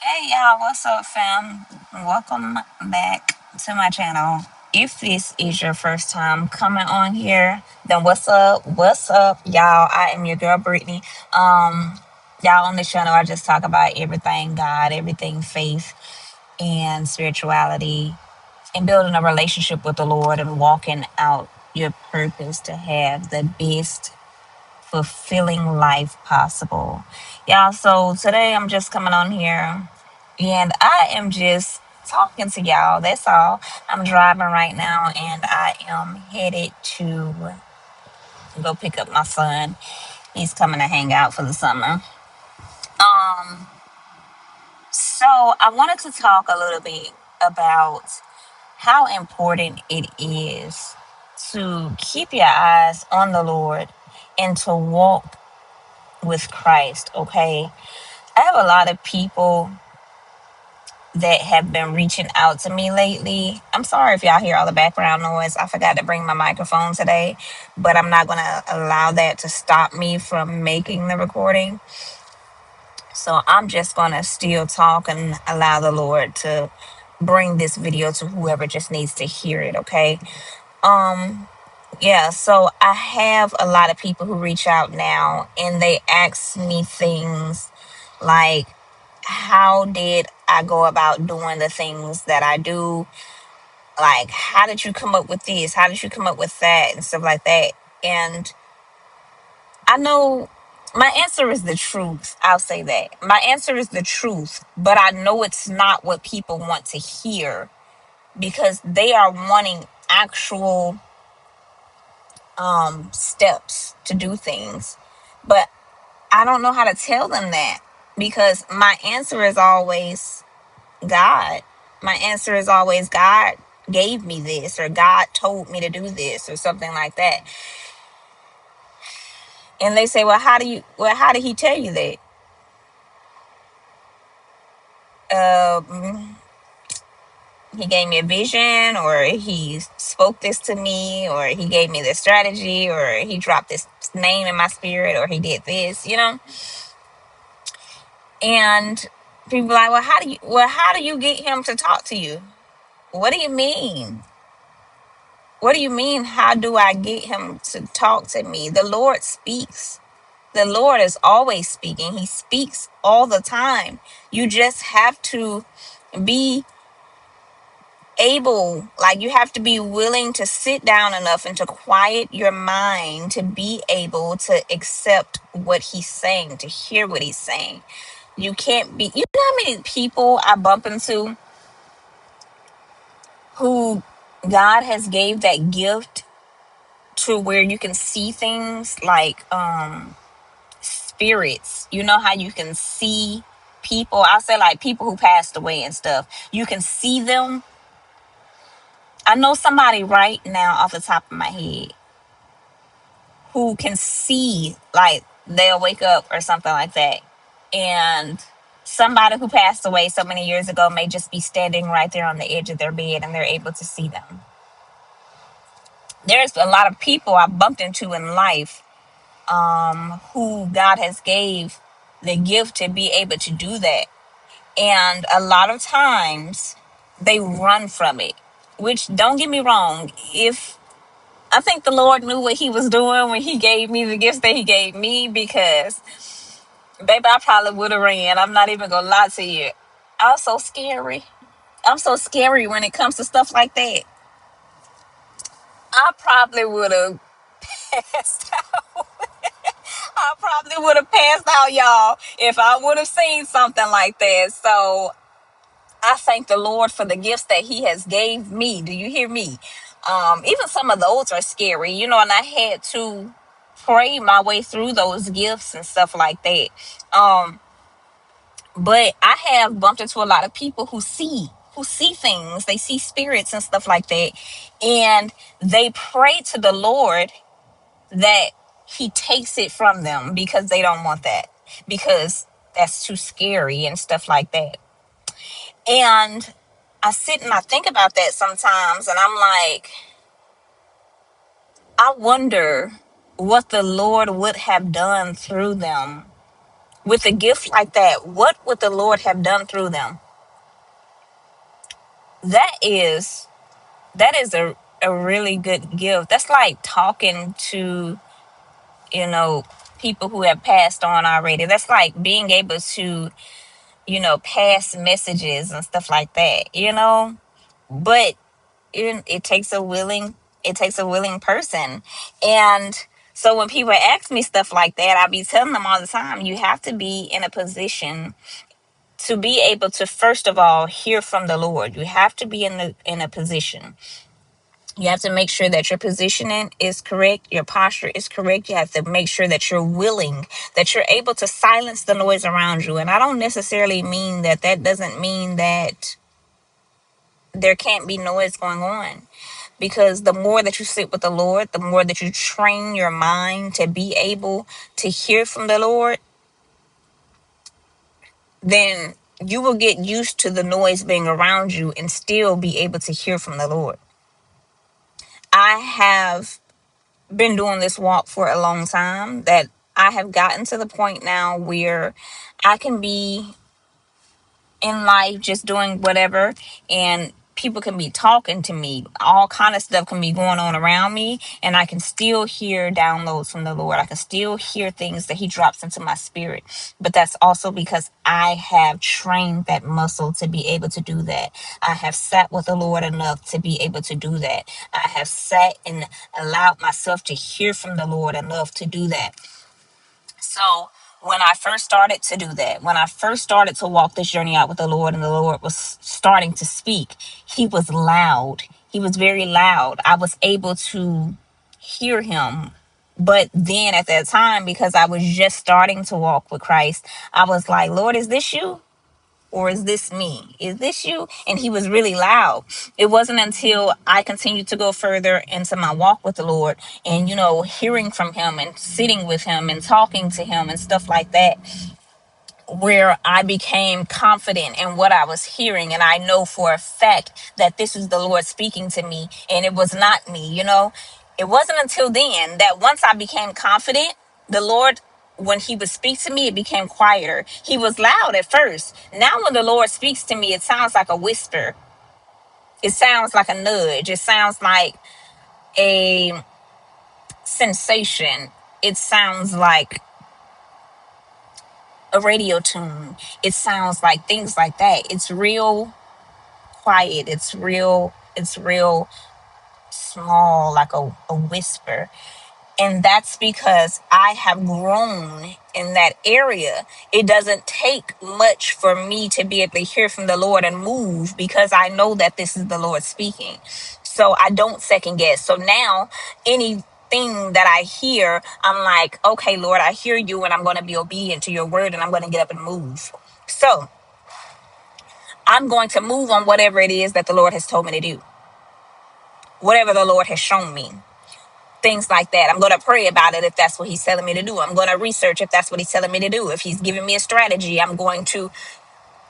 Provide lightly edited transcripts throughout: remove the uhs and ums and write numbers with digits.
Hey y'all, what's up, fam? Welcome back to my channel. If this is your first time coming on here, then what's up? What's up, y'all? I am your girl Brittany. Y'all on this channel, I just talk about everything God, everything faith and spirituality, and building a relationship with the Lord and walking out your purpose to have the best fulfilling life possible. Yeah, so today I'm just coming on here and I am just talking to y'all. That's all. I'm driving right now and I am headed to go pick up my son. He's coming to hang out for the summer. Um, so I wanted to talk a little bit about how important it is to keep your eyes on the Lord and to walk with Christ, okay? I have a lot of people that have been reaching out to me lately. I'm sorry if y'all hear all the background noise. I forgot to bring my microphone today, but I'm not going to allow that to stop me from making the recording. So I'm just going to still talk and allow the Lord to bring this video to whoever just needs to hear it, okay? Um yeah, so I have a lot of people who reach out now and they ask me things like, how did I go about doing the things that I do? Like, how did you come up with this? How did you come up with that? And stuff like that. And I know my answer is the truth. I'll say that. My answer is the truth, but I know it's not what people want to hear because they are wanting actual steps to do things. But I don't know how to tell them that because my answer is always God. My answer is always God gave me this or God told me to do this or something like that. And they say, how did he tell you that? Um, he gave me a vision or he spoke this to me or he gave me this strategy or he dropped this name in my spirit or he did this. And people are like, how do you get him to talk to you? What do you mean? What do you mean? How do I get him to talk to me? The Lord speaks. The Lord is always speaking. He speaks all the time. You just have to be able, like, you have to be willing to sit down enough and to quiet your mind to be able to accept what he's saying, to hear what he's saying. You can't be, you know how many people I bump into who God has gave that gift to where you can see things like spirits. You know how you can see people? I say like people who passed away and stuff. You can see them. I know somebody right now off the top of my head who can see, like, they'll wake up or something like that. And somebody who passed away so many years ago may just be standing right there on the edge of their bed and they're able to see them. There's a lot of people I bumped into in life who God has gave the gift to be able to do that. And a lot of times they run from it, which, don't get me wrong, if I think the Lord knew what he was doing when he gave me the gifts that he gave me, because baby, I probably would have ran. I'm not even gonna lie to you. I'm so scary. I'm so scary when it comes to stuff like that. I probably would have passed out. I probably would have passed out, y'all, if I would have seen something like that. So I thank the Lord for the gifts that he has gave me. Do you hear me? Even some of those are scary, and I had to pray my way through those gifts and stuff like that. But I have bumped into a lot of people who see things. They see spirits and stuff like that. And they pray to the Lord that he takes it from them because they don't want that, because that's too scary and stuff like that. And I sit and I think about that sometimes and I'm like, I wonder what the Lord would have done through them with a gift like that, what would the Lord have done through them? That is a really good gift. That's like talking to, you know, people who have passed on already. That's like being able to, pass messages and stuff like that, But it takes a willing person. And so when people ask me stuff like that, I be telling them all the time, you have to be in a position to be able to, first of all, hear from the Lord. You have to be in a position. You have to make sure that your positioning is correct, your posture is correct. You have to make sure that you're willing, that you're able to silence the noise around you. And I don't necessarily mean that doesn't mean that there can't be noise going on. Because the more that you sit with the Lord, the more that you train your mind to be able to hear from the Lord, then you will get used to the noise being around you and still be able to hear from the Lord. I have been doing this walk for a long time, that I have gotten to the point now where I can be in life just doing whatever, and people can be talking to me, all kind of stuff can be going on around me, and I can still hear downloads from the Lord. I can still hear things that he drops into my spirit. But that's also because I have trained that muscle to be able to do that. I have sat with the Lord enough to be able to do that. I have sat and allowed myself to hear from the Lord enough to do that. So when I first started to do that, when I first started to walk this journey out with the Lord, and the Lord was starting to speak, he was loud. He was very loud. I was able to hear him. But then at that time, because I was just starting to walk with Christ, I was like, Lord, is this you? Or is this me? Is this you? And he was really loud. It wasn't until I continued to go further into my walk with the Lord and, hearing from him and sitting with him and talking to him and stuff like that, where I became confident in what I was hearing. And I know for a fact that this is the Lord speaking to me and it was not me. It wasn't until then that once I became confident, the Lord, when he would speak to me, it became quieter. He was loud at first. Now when the Lord speaks to me, it sounds like a whisper. It sounds like a nudge. It sounds like a sensation. It sounds like a radio tune. It sounds like things like that. It's real quiet. It's real small, like a whisper. And that's because I have grown in that area. It doesn't take much for me to be able to hear from the Lord and move, because I know that this is the Lord speaking. So I don't second guess. So now anything that I hear, I'm like, okay, Lord, I hear you, and I'm going to be obedient to your word, and I'm going to get up and move. So I'm going to move on whatever it is that the Lord has told me to do, whatever the Lord has shown me. Things like that. I'm going to pray about it if that's what he's telling me to do. I'm going to research if that's what he's telling me to do. If he's giving me a strategy, I'm going to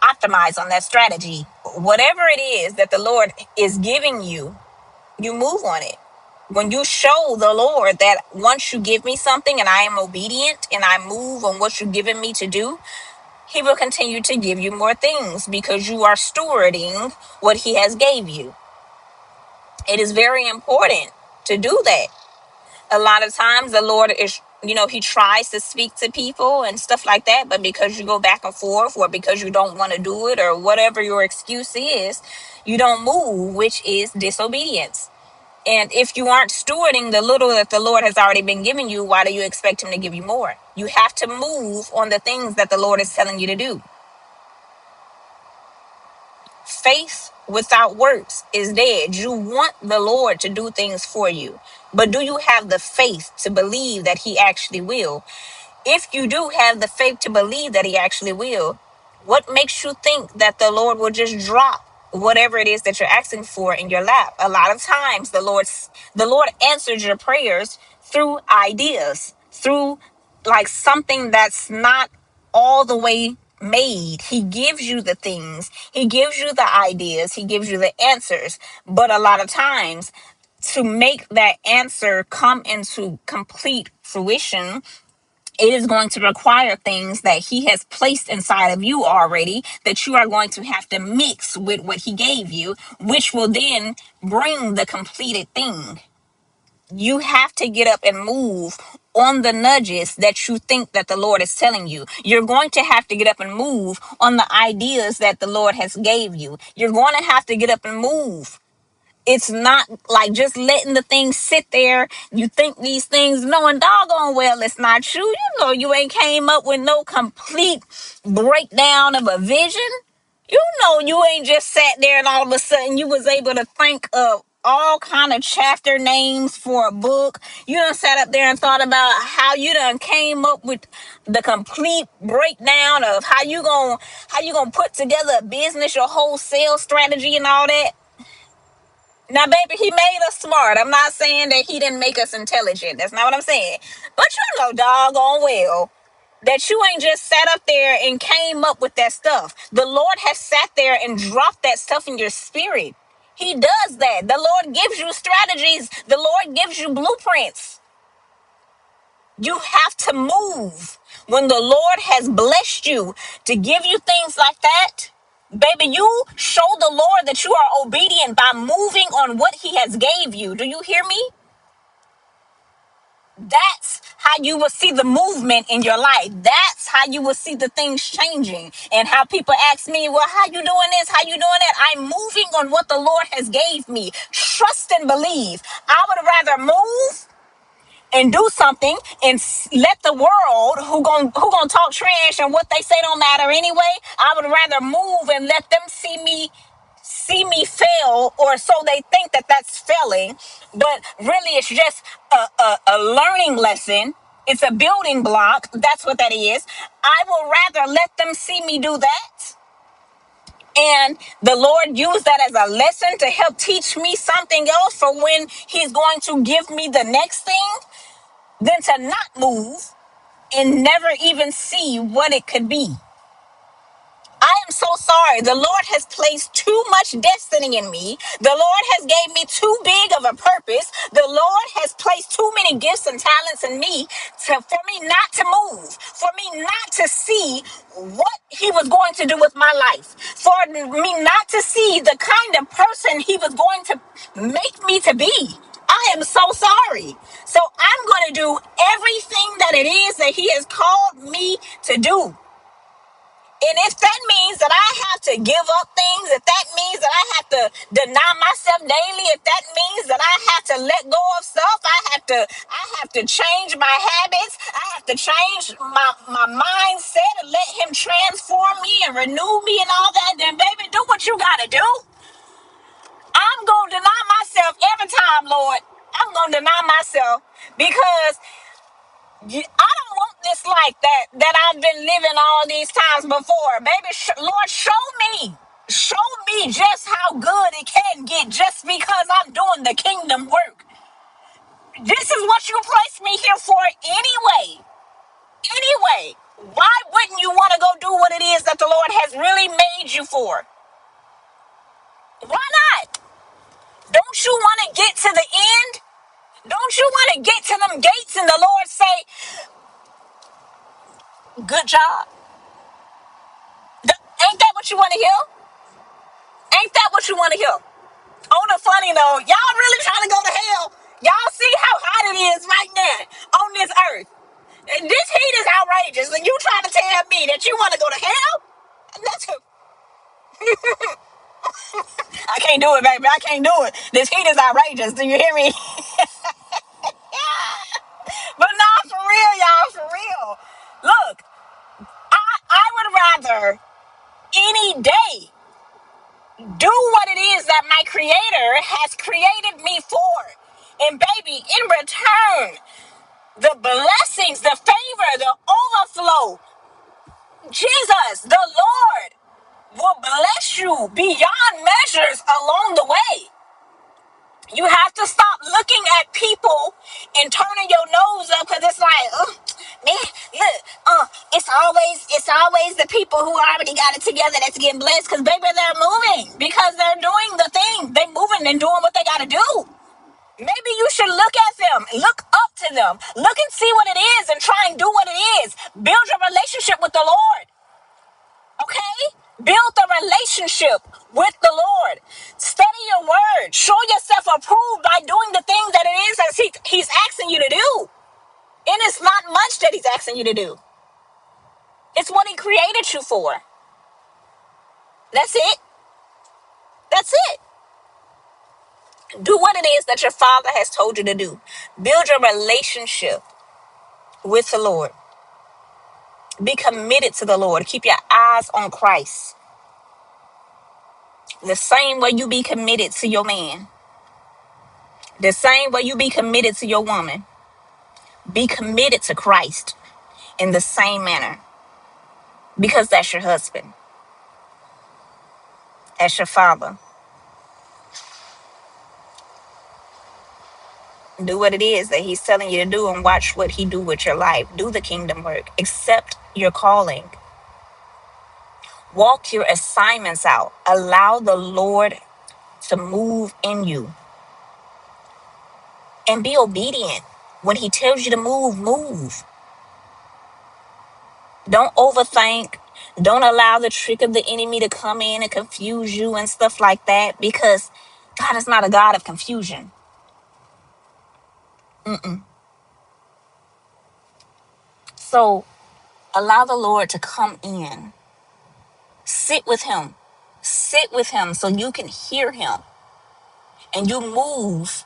optimize on that strategy. Whatever it is that the Lord is giving you, you move on it. When you show the Lord that once you give me something and I am obedient and I move on what you've given me to do, he will continue to give you more things because you are stewarding what he has gave you. It is very important to do that. A lot of times the Lord is, he tries to speak to people and stuff like that, but because you go back and forth, or because you don't want to do it, or whatever your excuse is, you don't move, which is disobedience. And if you aren't stewarding the little that the Lord has already been giving you, why do you expect him to give you more? You have to move on the things that the Lord is telling you to do. Faith without works is dead. You want the Lord to do things for you, but do you have the faith to believe that he actually will? If you do have the faith to believe that he actually will, what makes you think that the Lord will just drop whatever it is that you're asking for in your lap? A lot of times the Lord answers your prayers through ideas, through like something that's not all the way made. He gives you the things, he gives you the ideas, he gives you the answers. But a lot of times, to make that answer come into complete fruition, It is going to require things that he has placed inside of you already that you are going to have to mix with what he gave you, which will then bring the completed thing. You have to get up and move on the nudges that you think that the Lord is telling you. You're going to have to get up and move on the ideas that the Lord has gave you. You're going to have to get up and move. It's not like just letting the things sit there. You think these things, knowing doggone well it's not true. You know you ain't came up with no complete breakdown of a vision. You know you ain't just sat there and all of a sudden you was able to think of all kind of chapter names for a book. You done sat up there and thought about how you done came up with the complete breakdown of how you gonna put together a business, your whole sales strategy and all that. Now, baby, he made us smart. I'm not saying that he didn't make us intelligent. That's not what I'm saying. But you know doggone well that you ain't just sat up there and came up with that stuff. The Lord has sat there and dropped that stuff in your spirit. He does that. The Lord gives you strategies. The Lord gives you blueprints. You have to move. When the Lord has blessed you to give you things like that, baby, you show the Lord that you are obedient by moving on what he has gave you. Do you hear me? That's how you will see the movement in your life. That's how you will see the things changing. And how people ask me, well, how you doing this? How you doing that? I'm moving on what the Lord has gave me. Trust and believe. I would rather move and do something and let the world who gonna talk trash and what they say don't matter anyway. I would rather move and let them see me fail, or so they think that that's failing, but really it's just a learning lesson. It's a building block. That's what that is. I will rather let them see me do that, and the Lord used that as a lesson to help teach me something else for when he's going to give me the next thing, than to not move and never even see what it could be. I am so sorry. The Lord has placed too much destiny in me. The Lord has gave me too big of a purpose. The Lord has placed too many gifts and talents in me for me not to move, for me not to see what he was going to do with my life, for me not to see the kind of person he was going to make me to be. I am so sorry. So I'm going to do everything that it is that he has called me to do. And if that means that I have to give up things, if that means that I have to deny myself daily, if that means that I have to let go of stuff, I have to change my habits, I have to change my mindset and let him transform me and renew me and all that, then baby, do what you gotta do. I'm gonna deny myself every time, Lord. I'm gonna deny myself because I don't want this like that I've been living all these times before. Baby, Lord, show me just how good it can get just because I'm doing the kingdom work. This is what you placed me here for anyway. Anyway, why wouldn't you want to go do what it is that the Lord has really made you for? Why not? Don't you want to get to the end? Don't you want to get to them gates and the Lord say, good job? Ain't that what you want to hear? Ain't that what you want to hear? On a funny note, y'all really trying to go to hell? Y'all see how hot it is right now on this earth? And this heat is outrageous. And you trying to tell me that you want to go to hell? That's I can't do it, baby. I can't do it. This heat is outrageous. Do you hear me? But no, for real, y'all, for real. Look, I would rather any day do what it is that my creator has created me for. And baby, in return, the blessings, the favor, the overflow, Jesus, the Lord, will bless you beyond measures along the way. You have to stop looking at people and turning your nose up because it's like, man, look, it's always the people who already got it together that's getting blessed because baby, they're moving because they're doing the thing. They're moving and doing what they got to do. Maybe you should look at them, look up to them. Look and see what it is and try and do what it is. Build your relationship with the Lord. Okay? Build a relationship with the Lord. Study your word. Show yourself approved by doing the things that it is that he's asking you to do. And it's not much that he's asking you to do. It's what he created you for. That's it. That's it. Do what it is that your Father has told you to do. Build your relationship with the Lord. Be committed to the Lord. Keep your eyes on Christ. The same way you be committed to your man. The same way you be committed to your woman. Be committed to Christ in the same manner. Because that's your husband. That's your father. Do what it is that he's telling you to do and watch what he do with your life. Do the kingdom work. Accept your calling. Walk your assignments out. Allow the Lord to move in you. And be obedient. When he tells you to move, move. Don't overthink. Don't allow the trick of the enemy to come in and confuse you and stuff like that, because God is not a God of confusion. So allow the Lord to come in. Sit with him. Sit with him so you can hear him. And you move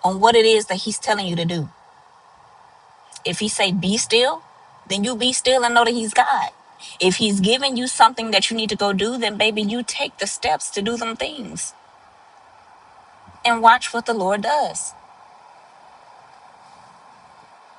on what it is that he's telling you to do. If he say be still, then you be still and know that he's God. If he's giving you something that you need to go do, then baby, you take the steps to do them things. And watch what the Lord does.